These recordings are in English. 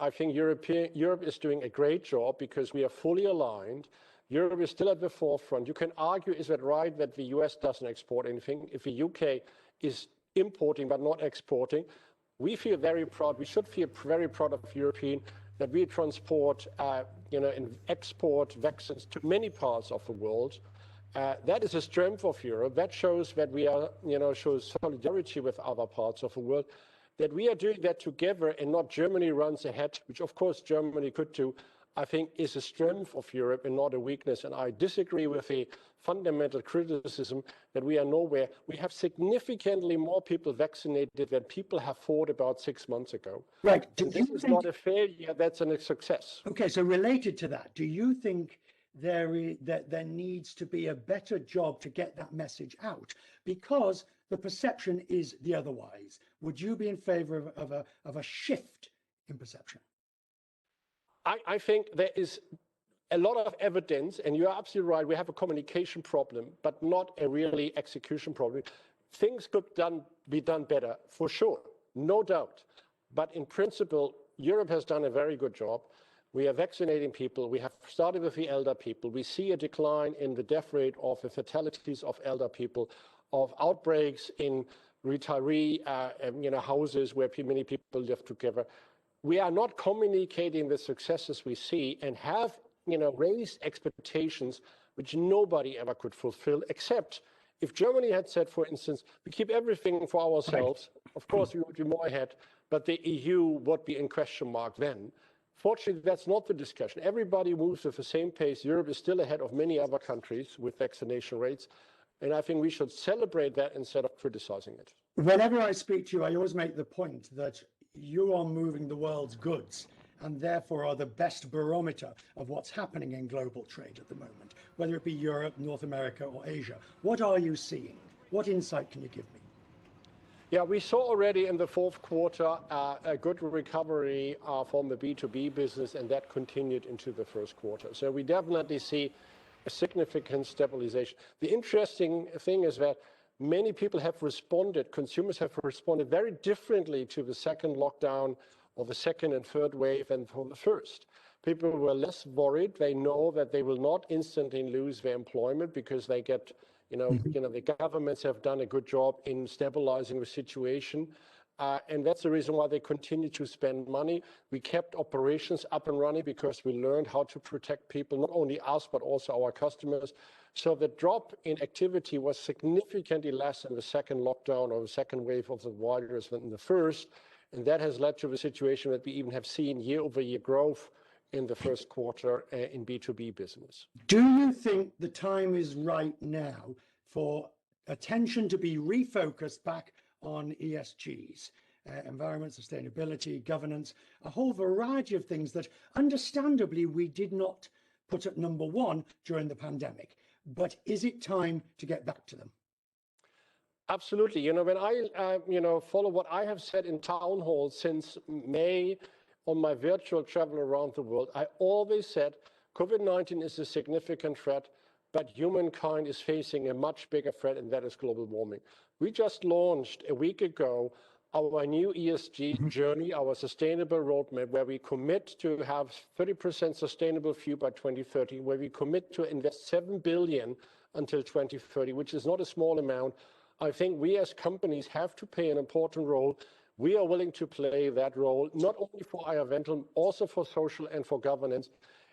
I think Europe is doing a great job because we are fully aligned. Europe is still at the forefront. You can argue, is it right that the US doesn't export anything? If the UK is importing but not exporting, we feel very proud. We should feel very proud of European that we transport, and export vaccines to many parts of the world. That is a strength of Europe. That shows that we are, shows solidarity with other parts of the world. That we are doing that together and not Germany runs ahead, which of course Germany could do, I think is a strength of Europe and not a weakness. And I disagree with the fundamental criticism that we are nowhere. We have significantly more people vaccinated than people have thought about 6 months ago. Right. This is not a failure, that's a success. Okay, so related to that, do you think there needs to be a better job to get that message out? Because the perception is the otherwise. Would you be in favor of a shift in perception? I think there is a lot of evidence, and you're absolutely right, we have a communication problem, but not a really execution problem. Things could be done better, for sure, no doubt. But in principle, Europe has done a very good job. We are vaccinating people. We have started with the elder people. We see a decline in the death rate of the fatalities of elder people, of outbreaks in retiree houses where many people live together. We are not communicating the successes we see and have raised expectations which nobody ever could fulfill, except if Germany had said, for instance, we keep everything for ourselves, of course we would be more ahead, but the EU would be in question mark then. Fortunately, that's not the discussion. Everybody moves with the same pace. Europe is still ahead of many other countries with vaccination rates. And I think we should celebrate that instead of criticizing it. Whenever I speak to you, I always make the point that you are moving the world's goods and therefore are the best barometer of what's happening in global trade at the moment, whether it be Europe, North America, or Asia. What are you seeing? What insight can you give me? Yeah, we saw already in the fourth quarter a good recovery from the B2B business, and that continued into the first quarter. So we definitely see a significant stabilization. The interesting thing is that many people have responded, consumers have responded very differently to the second lockdown or the second and third wave than for the first. People were less worried. They know that they will not instantly lose their employment because they get, the governments have done a good job in stabilizing the situation. And that's the reason why they continue to spend money. We kept operations up and running because we learned how to protect people, not only us, but also our customers. So the drop in activity was significantly less in the second lockdown or the second wave of the virus than in the first. And that has led to the situation that we even have seen year-over-year growth in the first quarter in B2B business. Do you think the time is right now for attention to be refocused back on ESGs, environment, sustainability, governance, a whole variety of things that understandably we did not put at number one during the pandemic? But is it time to get back to them? Absolutely. When I, follow what I have said in town halls since May on my virtual travel around the world, I always said COVID-19 is a significant threat, but humankind is facing a much bigger threat, and that is global warming. We just launched a week ago our new ESG journey, our sustainable roadmap, where we commit to have 30% sustainable fuel by 2030, where we commit to invest 7 billion until 2030, which is not a small amount. I think we as companies have to play an important role. We are willing to play that role, not only for environmental, also for social and for governance.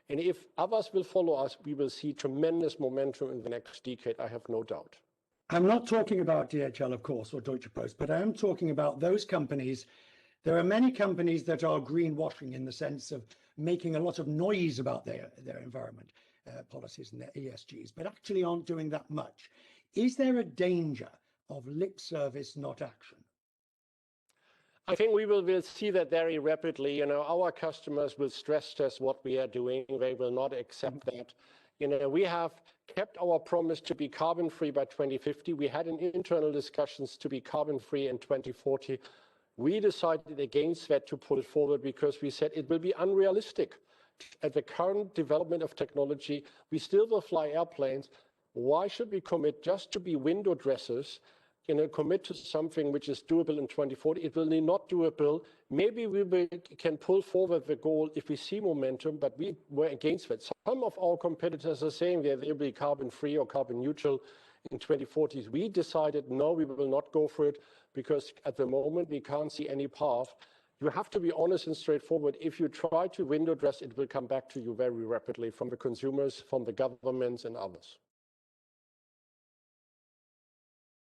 And if others will follow us, we will see tremendous momentum in the next decade, I have no doubt. I'm not talking about DHL, of course, or Deutsche Post, but I am talking about those companies. There are many companies that are greenwashing in the sense of making a lot of noise about their environment policies and their ESGs, but actually aren't doing that much. Is there a danger of lip service, not action? I think we will see that very rapidly. Our customers will stress test what we are doing. They will not accept that. We have kept our promise to be carbon-free by 2050. We had internal discussions to be carbon-free in 2040. We decided against that to pull it forward because we said it will be unrealistic. At the current development of technology, we still will fly airplanes. Why should we commit just to be window dressers? commit to something which is doable in 2040. It will be not doable. Maybe can pull forward the goal if we see momentum, but we were against it. Some of our competitors are saying that they'll be carbon free or carbon neutral in 2040. We decided, no, we will not go for it, because at the moment we can't see any path. You have to be honest and straightforward. If you try to window dress, it will come back to you very rapidly from the consumers, from the governments and others.